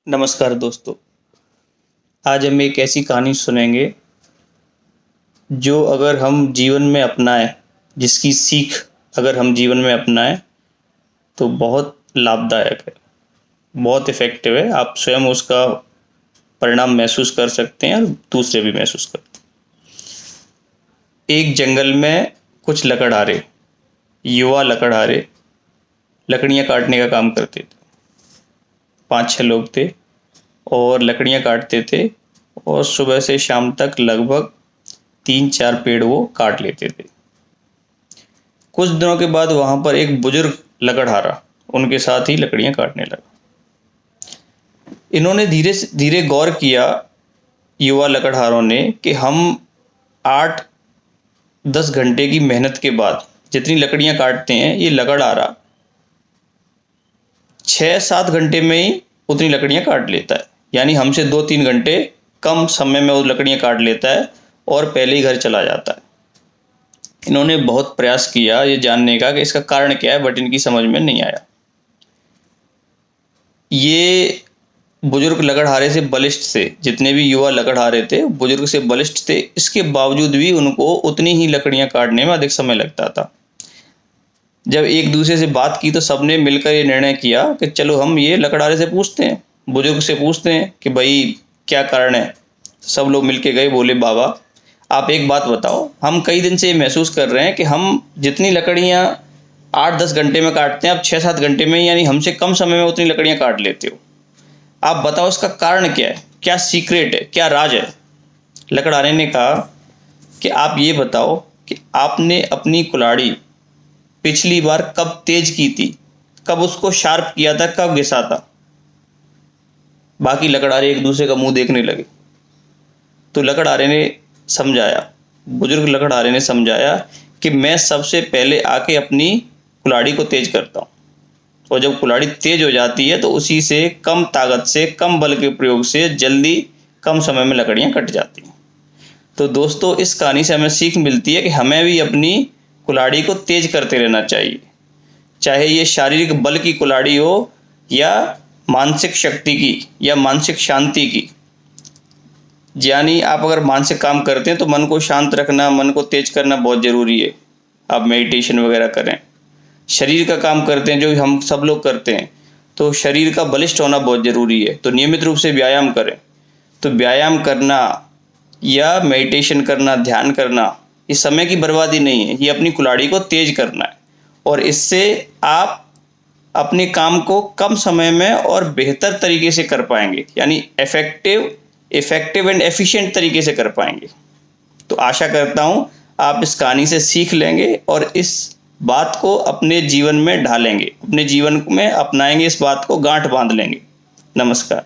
नमस्कार दोस्तों। आज हम एक ऐसी कहानी सुनेंगे जो अगर हम जीवन में अपनाएं, जिसकी सीख अगर हम जीवन में अपनाएं तो बहुत लाभदायक है, बहुत इफ़ेक्टिव है। आप स्वयं उसका परिणाम महसूस कर सकते हैं और दूसरे भी महसूस करते हैं। एक जंगल में कुछ लकड़हारे, युवा लकड़हारे लकड़ियाँ काटने का काम करते थे। 5-6 लोग थे और लकड़ियाँ काटते थे और सुबह से शाम तक लगभग 3-4 पेड़ वो काट लेते थे। कुछ दिनों के बाद वहाँ पर एक बुजुर्ग लकड़हारा उनके साथ ही लकड़ियाँ काटने लगा। इन्होंने धीरे धीरे गौर किया, युवा लकड़हारों ने, कि हम 8-10 घंटे की मेहनत के बाद जितनी लकड़ियाँ काटते हैं, ये लकड़हारा 6-7 घंटे में ही उतनी लकड़ियाँ काट लेता है। यानी हमसे 2-3 घंटे कम समय में वो लकड़ियाँ काट लेता है और पहले ही घर चला जाता है। इन्होंने बहुत प्रयास किया ये जानने का कि इसका कारण क्या है, बट इनकी समझ में नहीं आया। ये बुजुर्ग लकड़हारे से बलिष्ठ थे, जितने भी युवा लकड़हारे थे बुजुर्ग से बलिष्ठ थे, इसके बावजूद भी उनको उतनी ही लकड़ियाँ काटने में अधिक समय लगता था। जब एक दूसरे से बात की तो सबने मिलकर ये निर्णय किया कि चलो हम ये लकड़हारे से पूछते हैं, बुजुर्ग से पूछते हैं कि भाई क्या कारण है। सब लोग मिलके गए, बोले बाबा आप एक बात बताओ, हम कई दिन से ये महसूस कर रहे हैं कि हम जितनी लकड़ियाँ 8-10 घंटे में काटते हैं, आप 6-7 घंटे में, यानी हमसे कम समय में उतनी लकड़ियाँ काट लेते हो। आप बताओ इसका कारण क्या है, क्या सीक्रेट है, क्या राज है। लकड़हारे ने कहा कि आप ये बताओ कि आपने अपनी कुल्हाड़ी पिछली बार कब तेज की थी, कब उसको शार्प किया था, कब घिसा था। बाकी लकड़हारे एक दूसरे का मुंह देखने लगे। तो लकड़हारे ने समझाया, बुजुर्ग लकड़हारे ने समझाया कि मैं सबसे पहले आके अपनी कुल्हाड़ी को तेज करता हूँ, और जब कुल्हाड़ी तेज हो जाती है तो उसी से कम ताकत से, कम बल के प्रयोग से जल्दी कम समय में लकड़ियाँ कट जाती हैं। तो दोस्तों, इस कहानी से हमें सीख मिलती है कि हमें भी अपनी कुल्हाड़ी को तेज करते रहना चाहिए, चाहे ये शारीरिक बल की कुल्हाड़ी हो या मानसिक शक्ति की या मानसिक शांति की। यानी आप अगर मानसिक काम करते हैं तो मन को शांत रखना, मन को तेज करना बहुत ज़रूरी है। आप मेडिटेशन वगैरह करें। शरीर का काम करते हैं, जो हम सब लोग करते हैं, तो शरीर का बलिष्ठ होना बहुत ज़रूरी है। तो नियमित रूप से व्यायाम करें। तो व्यायाम करना या मेडिटेशन करना, ध्यान करना, ये समय की बर्बादी नहीं है, ये अपनी कुल्हाड़ी को तेज करना है। और इससे आप अपने काम को कम समय में और बेहतर तरीके से कर पाएंगे, यानी इफ़ेक्टिव एंड एफिशिएंट तरीके से कर पाएंगे। तो आशा करता हूँ आप इस कहानी से सीख लेंगे और इस बात को अपने जीवन में ढालेंगे, अपने जीवन में अपनाएंगे, इस बात को गांठ बांध लेंगे। नमस्कार।